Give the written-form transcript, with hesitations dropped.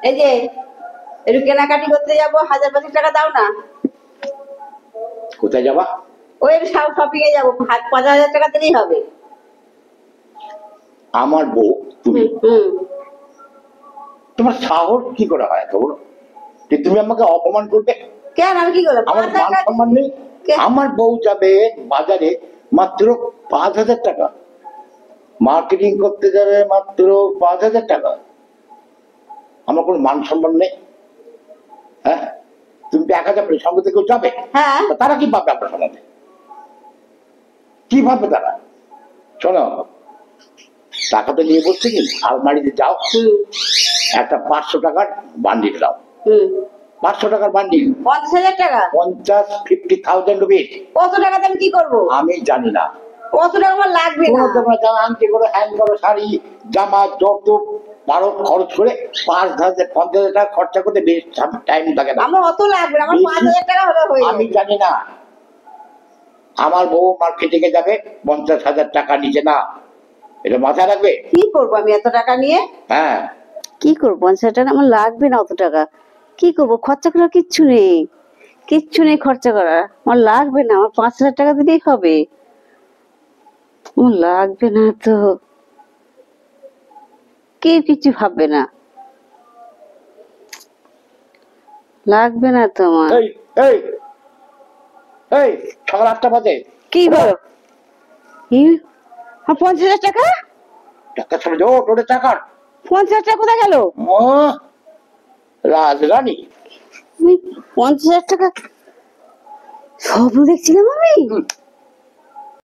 এই যে একটু কেনাকাটি করতে যাবো, 1000-2000 টাকা দাও না। কোথায় যাবা? ওই শপিং এ যাবো, 5000 টাকা দিলেই হবে। আমার বউ তুমি, হুম। তোমার সাহস কি করে হয় এত বড় যে তুমি আমাকে অপমান করবে? কেন আমি কি করলাম? আমার মান সম্মান নেই? আমার বউ যাবে বাজারে মাত্র 5000 টাকা, মার্কেটিং করতে যাবে মাত্র 5000 টাকা, আমার কোনো মান সম্মান নেই? হ্যাঁ, তুমি তো 1000 সঙ্গে থেকে যাবে, হ্যাঁ, তারা কি পাবে আপনার সঙ্গে? কি ভাববে তারা? শোনো, টাকাটা নিয়ে বসছে কি আলমারিতে যাও, একটা 500 টাকার বান্ডিল দাও। 500 টাকার বান্ডিল 50,000 টাকা, 50,000 রুপিস। কত টাকাতে আমি কি করবো? আমি জানি না, কত টাকা আমার লাগবে না। তোমরা জামা আনতে করে হ্যান্ড করো, শাড়ি জামা যত বারো খরচ করে 5000 টাকা খরচা করতে বেশ টাইম লাগে না। আমার অত লাগবে না, আমার 5000 টাকা হলে হয়ে যাবে। আমি জানি না, আমার বউ মার্কেটিং এ যাবে 50,000 টাকা নিচে না, এটা মাথায় রাখবে। কি করবো আমি এত টাকা নিয়ে? হ্যাঁ, কি করবো? 50,000 টাকা আমার লাগবে না অত টাকা। কি করবো? খরচা করার কিচ্ছু নেই, কিচ্ছু নেই খরচা করার। আমার লাগবে না, আমার 5000 টাকা দিলেই হবে। আমার লাগবে না তো, কেউ কিছু ভাববে না, লাগবে না তো আমার। এই এই এই সকাল 8টা বাজে। কি বলো? 50,000 টাকা? টাকা চলে যাও, টোটে টাকা 50,000 টাকা কোথায় গেল? রাজরানী 50,000 টাকা স্বপ্ন দেখছিলাম আমি।